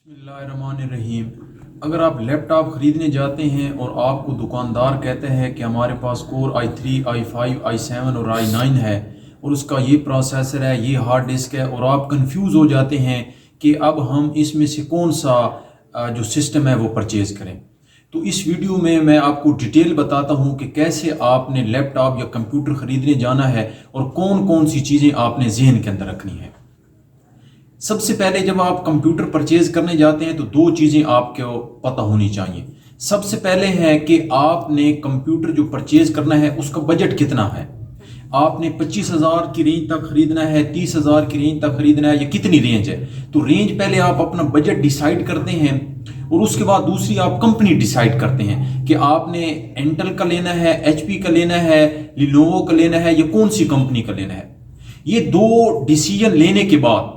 बिस्मिल्लाहिर्रहमानिर्रहीम। अगर आप लैपटॉप ख़रीदने जाते हैं और आपको दुकानदार कहते हैं कि हमारे पास कोर i3, i5, i7 और i9 है और उसका ये प्रोसेसर है, ये हार्ड डिस्क है, और आप कंफ्यूज हो जाते हैं कि अब हम इसमें से कौन सा जो सिस्टम है वो परचेज़ करें, तो इस वीडियो में मैं आपको डिटेल बताता हूँ कि कैसे आपने लैपटॉप या कंप्यूटर ख़रीदने जाना है और कौन कौन सी चीज़ें आपने जहन के अंदर रखनी है। सबसे पहले जब आप कंप्यूटर परचेज करने जाते हैं तो दो चीज़ें आपको पता होनी चाहिए। सबसे पहले है कि आपने कंप्यूटर जो परचेज करना है उसका बजट कितना है। आपने 25,000 की रेंज तक खरीदना है, 30,000 की रेंज तक खरीदना है, या कितनी रेंज है। तो रेंज पहले आप अपना बजट डिसाइड करते हैं और उसके बाद दूसरी आप कंपनी डिसाइड करते हैं कि आपने इंटेल का लेना है, एचपी का लेना है, लिनोवो का लेना है, या कौन सी कंपनी का लेना है। ये दो डिसीजन लेने के बाद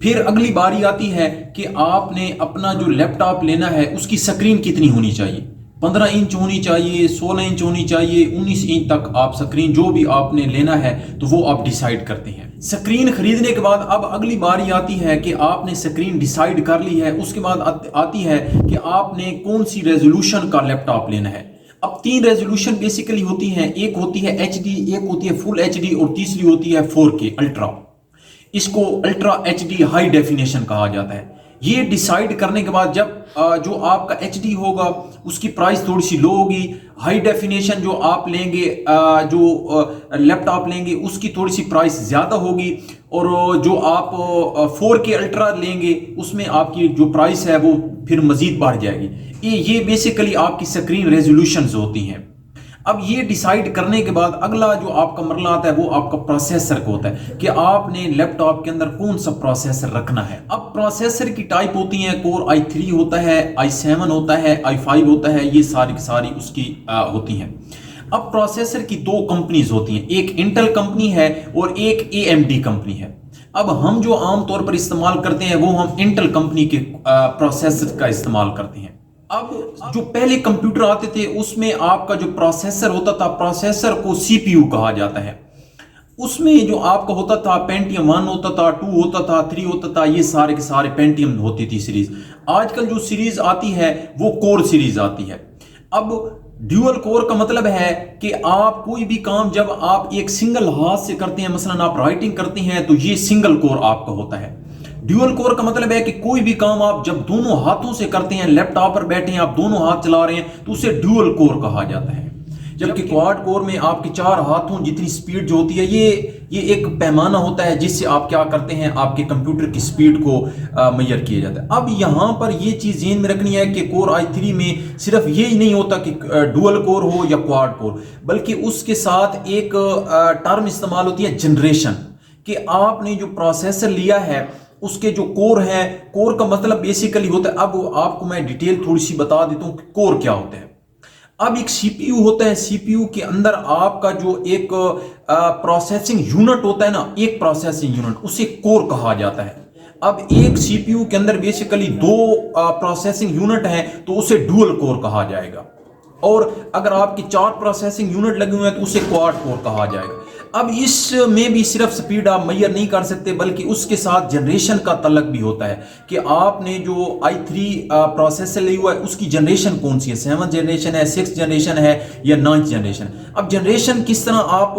फिर अगली बारी आती है कि आपने अपना जो लैपटॉप लेना है उसकी स्क्रीन कितनी होनी चाहिए। 15 इंच होनी चाहिए, 16 इंच होनी चाहिए, 19 इंच तक आप स्क्रीन जो भी आपने लेना है तो वो आप डिसाइड करते हैं। स्क्रीन खरीदने के बाद अब अगली बारी आती है कि आपने स्क्रीन डिसाइड कर ली है, उसके बाद आती है कि आपने कौन सी रेजोल्यूशन का लैपटॉप लेना है। अब 3 रेजोल्यूशन बेसिकली होती हैं, एक होती है HD, एक होती है फुल HD और तीसरी होती है 4K अल्ट्रा। इसको अल्ट्रा HD हाई डेफिनेशन कहा जाता है। ये डिसाइड करने के बाद जब जो आपका HD होगा उसकी प्राइस थोड़ी सी लो होगी, हाई डेफिनेशन जो आप लेंगे जो लैपटॉप लेंगे उसकी थोड़ी सी प्राइस ज़्यादा होगी, और जो आप 4K अल्ट्रा लेंगे उसमें आपकी जो प्राइस है वो फिर मज़ीद बढ़ जाएगी। ये बेसिकली आपकी स्क्रीन रेजोल्यूशंस होती हैं। अब ये डिसाइड करने के बाद अगला जो आपका मरला आता है वो आपका प्रोसेसर का होता है कि आपने लैपटॉप के अंदर कौन सा प्रोसेसर रखना है। अब प्रोसेसर की टाइप होती है, कोर i3 होता है, i7 होता है, i5 होता है, ये सारी की सारी उसकी होती हैं। अब प्रोसेसर की 2 कंपनीज होती हैं, एक इंटेल कंपनी है और एक AMD कंपनी है। अब हम जो आमतौर पर इस्तेमाल करते हैं वो हम इंटेल कंपनी के प्रोसेसर का इस्तेमाल करते हैं। अब जो पहले कंप्यूटर आते थे उसमें आपका जो प्रोसेसर होता था, प्रोसेसर को CPU कहा जाता है। उसमें जो आपका होता था पेंटियम 1 होता था, 2 होता था, 3 होता था, ये सारे के सारे पेंटियम होती थी सीरीज। आजकल जो सीरीज आती है वो कोर सीरीज आती है। अब ड्यूअल कोर का मतलब है कि आप कोई भी काम जब आप एक सिंगल हाथ से करते हैं, मसलन आप राइटिंग करते हैं, तो ये सिंगल कोर आपका होता है। ड्यूअल कोर का मतलब है कि कोई भी काम आप जब दोनों हाथों से करते हैं, लैपटॉप पर बैठे हैं, आप दोनों हाथ चला रहे हैं, तो उसे ड्यूअल कोर कहा जाता है। जबकि क्वाड कोर में आपके 4 हाथों जितनी स्पीड जो होती है, ये एक पैमाना होता है जिससे आप क्या करते हैं, आपके कंप्यूटर की स्पीड को मेजर किया जाता है। अब यहाँ पर ये चीज़ ध्यान में रखनी है कि कोर i3 में सिर्फ ये ही नहीं होता कि डुअल कोर हो या क्वाड कोर, बल्कि उसके साथ एक टर्म इस्तेमाल होती है जनरेशन, कि आपने जो प्रोसेसर लिया है उसके जो कोर है, कोर का मतलब बेसिकली होता है, अब आपको मैं डिटेल थोड़ी सी बता देता हूं कि कोर क्या होता है। अब एक CPU होता है, CPU के अंदर आपका जो एक प्रोसेसिंग यूनिट होता है ना, एक प्रोसेसिंग यूनिट, उसे कोर कहा जाता है। अब एक CPU के अंदर बेसिकली 2 प्रोसेसिंग यूनिट हैं तो उसे डुअल कोर कहा जाएगा, और अगर आपके 4 प्रोसेसिंग यूनिट लगे हुए हैं तो उसे क्वाड कोर कहा जाएगा। अब इसमें भी सिर्फ स्पीड आप मेजर नहीं कर सकते, बल्कि उसके साथ जनरेशन का तल्लक भी होता है कि आपने जो i3 प्रोसेसर लिया हुआ है उसकी जनरेशन कौन सी है, 7th जनरेशन है, 6th जनरेशन है, या 9th जनरेशन। अब जनरेशन किस तरह आप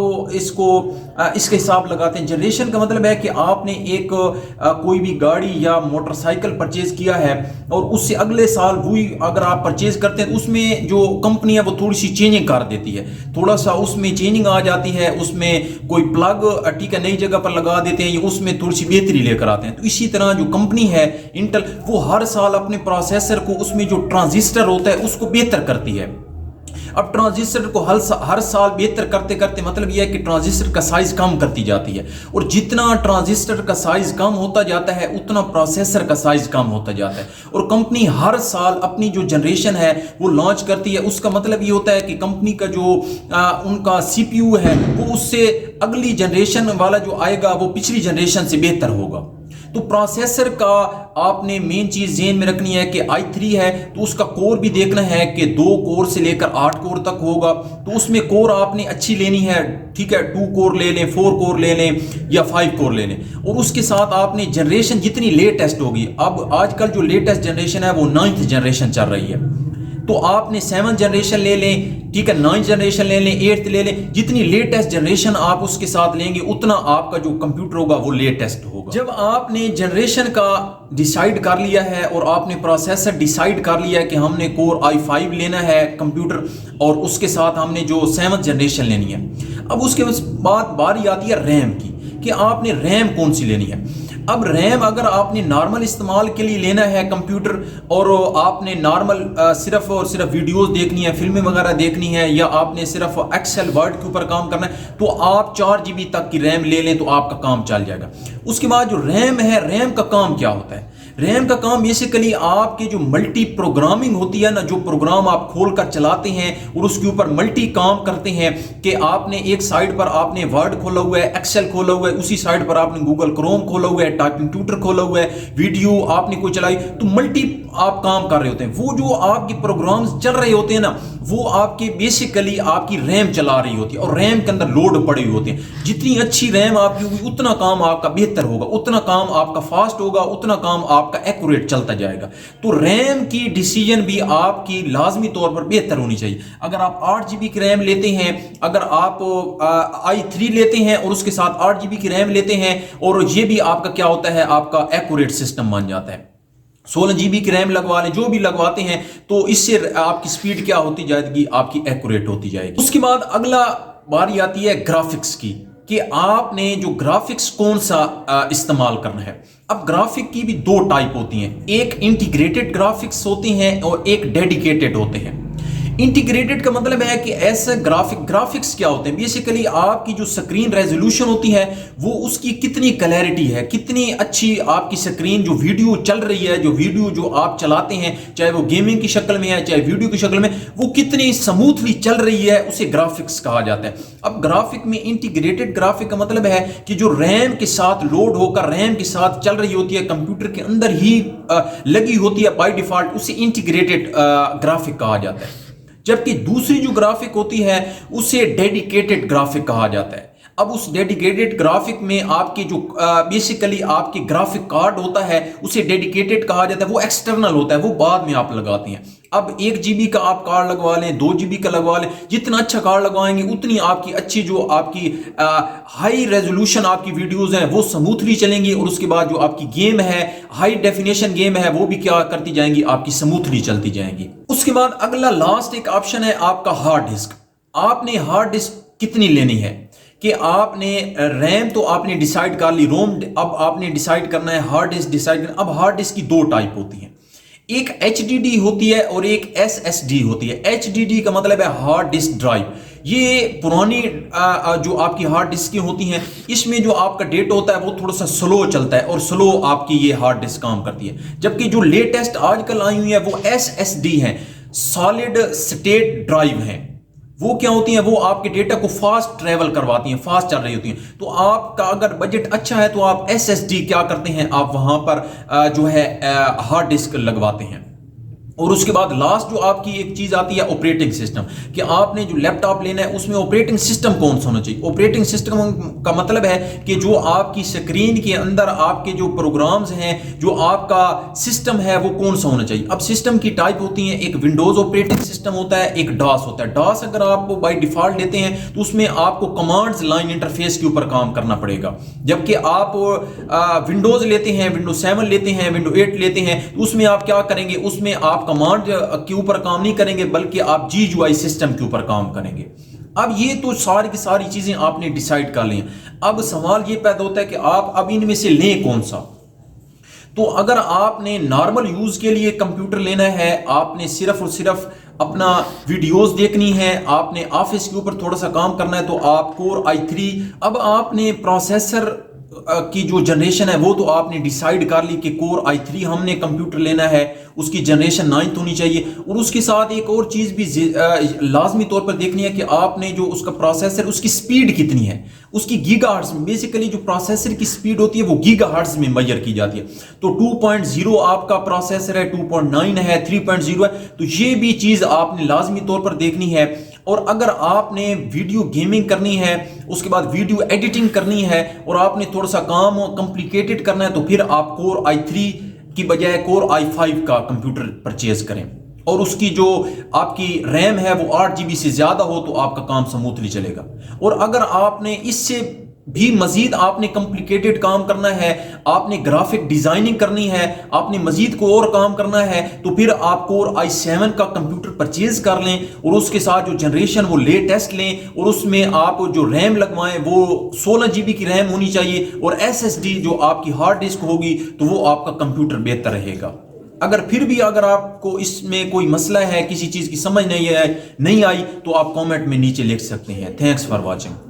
इसके हिसाब लगाते हैं। जनरेशन का मतलब है कि आपने एक कोई भी गाड़ी या मोटरसाइकिल परचेज किया है और उससे अगले साल वही अगर आप परचेज करते हैं तो उसमें जो कंपनी है वो थोड़ी सी चेंजिंग कर देती है, थोड़ा सा उसमें चेंजिंग आ जाती है, उसमें कोई प्लग ठीक है नई जगह पर लगा देते हैं, या उसमें थोड़ी सी बेहतरी लेकर आते हैं। तो इसी तरह जो कंपनी है इंटेल, वो हर साल अपने प्रोसेसर को, उसमें जो ट्रांजिस्टर होता है उसको बेहतर करती है। अब ट्रांजिस्टर को हर साल बेहतर करते करते मतलब यह है कि ट्रांजिस्टर का साइज कम करती जाती है, और जितना ट्रांजिस्टर का साइज कम होता जाता है उतना प्रोसेसर का साइज कम होता जाता है। और कंपनी हर साल अपनी जो जनरेशन है वो लॉन्च करती है। उसका मतलब ये होता है कि कंपनी का जो उनका CPU है वो उससे अगली जनरेशन वाला जो आएगा वो पिछली जनरेशन से बेहतर होगा। तो प्रोसेसर का आपने मेन चीज ज़हन में रखनी है कि i3 है तो उसका कोर भी देखना है कि 2 कोर से लेकर 8 कोर तक होगा, तो उसमें कोर आपने अच्छी लेनी है, ठीक है, 2 कोर ले लें, 4 कोर ले लें या 5 कोर ले लें। और उसके साथ आपने जनरेशन जितनी लेटेस्ट होगी, अब आजकल जो लेटेस्ट जनरेशन है वो 9th जनरेशन चल रही है, तो आपने 7th जनरेशन ले लें, ठीक है, 9th जनरेशन ले लें, 8th ले लें, जितनी लेटेस्ट जनरेशन आप उसके साथ लेंगे उतना आपका जो कंप्यूटर होगा वो लेटेस्ट होगा। जब आपने जनरेशन का डिसाइड कर लिया है और आपने प्रोसेसर डिसाइड कर लिया है कि हमने कोर i5 लेना है कंप्यूटर और उसके साथ हमने जो 7th जनरेशन लेनी है, अब उसके बाद बारी आती है रैम की कि आपने रैम कौन सी लेनी है। अब रैम अगर आपने नॉर्मल इस्तेमाल के लिए लेना है कंप्यूटर और आपने नॉर्मल सिर्फ और सिर्फ वीडियोस देखनी है, फिल्में वगैरह देखनी है, या आपने सिर्फ एक्सेल वर्ड के ऊपर काम करना है, तो आप 4 GB तक की रैम ले लें तो आपका काम चल जाएगा। उसके बाद जो रैम है, रैम का काम क्या होता है? रैम का काम बेसिकली आपके जो मल्टी प्रोग्रामिंग होती है ना, जो प्रोग्राम आप खोल कर चलाते हैं और उसके ऊपर मल्टी काम करते हैं कि आपने एक साइड पर आपने वर्ड खोला हुआ है, एक्सेल खोला हुआ है, उसी साइड पर आपने गूगल क्रोम खोला हुआ है, टाइपिंग ट्यूटर खोला हुआ है, वीडियो आपने कोई चलाई, तो मल्टी आप काम कर रहे होते हैं। वो जो आपके प्रोग्राम्स चल रहे होते हैं ना, वो आपके बेसिकली आपकी रैम चला रही होती है और रैम के अंदर लोड पड़े हुए होते हैं। जितनी अच्छी रैम आपकी होगी उतना काम आपका बेहतर होगा, उतना काम आपका फास्ट होगा, उतना काम आपका एक्यूरेट चलता जाएगा। तो रैम की डिसीजन भी आपकी लाजमी तौर पर बेहतर होनी चाहिए। अगर आप 8 GB की रैम लेते हैं, अगर आप i3 लेते हैं और उसके साथ 8 GB की रैम लेते हैं, और ये भी आपका क्या होता है, आपका एक्यूरेट सिस्टम बन जाता है। 16 GB की रैम लगवा लें, जो भी लगवाते हैं, तो इससे आपकी स्पीड क्या होती जाएगी, आपकी एक्यूरेट होती जाएगी। उसके बाद अगला बारी आती है ग्राफिक्स की कि आपने जो ग्राफिक्स कौन सा इस्तेमाल करना है। अब ग्राफिक की भी 2 टाइप होती हैं, एक इंटीग्रेटेड ग्राफिक्स होती हैं और एक डेडिकेटेड होते हैं। इंटीग्रेटेड का मतलब है कि ऐसे ग्राफिक्स क्या होते हैं, बेसिकली आपकी जो स्क्रीन रेजोल्यूशन होती है वो उसकी कितनी क्लैरिटी है, कितनी अच्छी आपकी स्क्रीन जो वीडियो चल रही है, जो वीडियो जो आप चलाते हैं, चाहे वो गेमिंग की शक्ल में है चाहे वीडियो की शक्ल में, वो कितनी स्मूथली चल रही है, उसे ग्राफिक्स कहा जाता है। अब ग्राफिक में इंटीग्रेटेड ग्राफिक का मतलब है कि जो रैम के साथ लोड होकर रैम के साथ चल रही होती है, कंप्यूटर के अंदर ही लगी होती है बाय डिफॉल्ट, उसे इंटीग्रेटेड ग्राफिक कहा जाता है। जबकि दूसरी जो ग्राफिक होती है उसे डेडिकेटेड ग्राफिक कहा जाता है। अब उस डेडिकेटेड ग्राफिक में आपके जो बेसिकली आपके ग्राफिक कार्ड होता है उसे डेडिकेटेड कहा जाता है, वो एक्सटर्नल होता है, वो बाद में आप लगाते हैं। अब 1 GB का आप कार्ड लगवा लें, 2 GB का लगवा लें, जितना अच्छा कार्ड लगवाएंगे उतनी आपकी अच्छी जो आपकी हाई रेजोल्यूशन आपकी वीडियोस हैं वो स्मूथली चलेंगी, और उसके बाद जो आपकी गेम है, हाई डेफिनेशन गेम है, वो भी क्या करती जाएंगी, आपकी स्मूथली चलती जाएंगी। उसके बाद अगला लास्ट एक ऑप्शन है आपका हार्ड डिस्क। आपने हार्ड डिस्क कितनी लेनी है कि आपने रैम तो आपने डिसाइड कर ली, रोम अब आपने डिसाइड करना है, हार्ड डिस्क डिसाइड करना। अब हार्ड डिस्क की 2 टाइप होती हैं, एक HDD होती है और एक SSD होती है। HDD का मतलब है हार्ड डिस्क ड्राइव। ये पुरानी जो आपकी हार्ड डिस्क की होती हैं, इसमें जो आपका डेटा होता है वो थोड़ा सा स्लो चलता है और स्लो आपकी ये हार्ड डिस्क काम करती है। जबकि जो लेटेस्ट आजकल आई हुई है वो SSD है, सॉलिड स्टेट ड्राइव है। वो क्या होती हैं, वो आपके डेटा को फास्ट ट्रेवल करवाती हैं, फास्ट चल रही होती हैं। तो आपका अगर बजट अच्छा है तो आप SSD क्या करते हैं, आप वहां पर जो है हार्ड डिस्क लगवाते हैं। और उसके बाद लास्ट जो आपकी एक चीज आती है ऑपरेटिंग सिस्टम, कि आपने जो लैपटॉप लेना है उसमें ऑपरेटिंग सिस्टम कौन सा होना चाहिए। ऑपरेटिंग सिस्टम का मतलब है कि जो आपकी स्क्रीन के अंदर आपके जो प्रोग्राम्स हैं, जो आपका सिस्टम है वो कौन सा होना चाहिए। अब सिस्टम की टाइप होती है, एक विंडोज ऑपरेटिंग सिस्टम होता है, एक डॉस होता है। डॉस अगर आप बाय डिफॉल्ट लेते हैं तो उसमें आपको कमांड्स लाइन इंटरफेस के ऊपर काम करना पड़ेगा। जबकि आप विंडोज लेते हैं, विंडोज 7 लेते हैं, विंडो 8 लेते हैं, तो उसमें आप क्या करेंगे, उसमें आप कमांड के ऊपर काम नहीं करेंगे बल्कि आप GUI सिस्टम के ऊपर काम करेंगे। अब ये तो सारी की सारी चीजें आपने डिसाइड कर ली। अब सवाल ये पैदा होता है कि आप अब इनमें से लें कौन सा। तो अगर आपने नॉर्मल यूज के लिए कंप्यूटर लेना है, आपने सिर्फ और सिर्फ अपना वीडियोस देखनी है, आपने ऑफिस के ऊपर थोड़ा सा काम करना है, तो आप कोर i3। अब आपने प्रोसेसर की जो जनरेशन है वो तो आपने डिसाइड कर ली कि कोर i3 हमने कंप्यूटर लेना है, उसकी जनरेशन 9th होनी चाहिए। और उसके साथ एक और चीज़ भी लाजमी तौर पर देखनी है कि आपने जो उसका प्रोसेसर, उसकी स्पीड कितनी है, उसकी गीगाहर्ट्ज़ में। बेसिकली जो प्रोसेसर की स्पीड होती है वो गीगाहर्ट्ज़ में मेजर की जाती है। तो 2.0 आपका प्रोसेसर है, 2.9 है, 3.0 है, तो ये भी चीज़ आपने लाजमी तौर पर देखनी है। और अगर आपने वीडियो गेमिंग करनी है, उसके बाद वीडियो एडिटिंग करनी है और आपने थोड़ा सा काम कॉम्प्लिकेटेड करना है, तो फिर आप कोर i3 की बजाय कोर i5 का कंप्यूटर परचेज करें और उसकी जो आपकी रैम है वो 8 GB से ज्यादा हो तो आपका काम स्मूथली चलेगा। और अगर आपने इससे भी मजीद आपने कॉम्प्लिकेटेड काम करना है, आपने ग्राफिक डिजाइनिंग करनी है, आपने मजीद को और काम करना है, तो फिर आप कोर i7 का कंप्यूटर परचेज कर लें और उसके साथ जो जनरेशन वो लेटेस्ट लें और उसमें आप जो रैम लगवाएं वो 16 GB की रैम होनी चाहिए और SSD जो आपकी हार्ड डिस्क होगी तो वो आपका कंप्यूटर बेहतर रहेगा। अगर फिर भी अगर आपको इसमें कोई मसला है, किसी चीज की समझ नहीं आई तो आप कमेंट में नीचे लिख सकते हैं। Thanks for watching.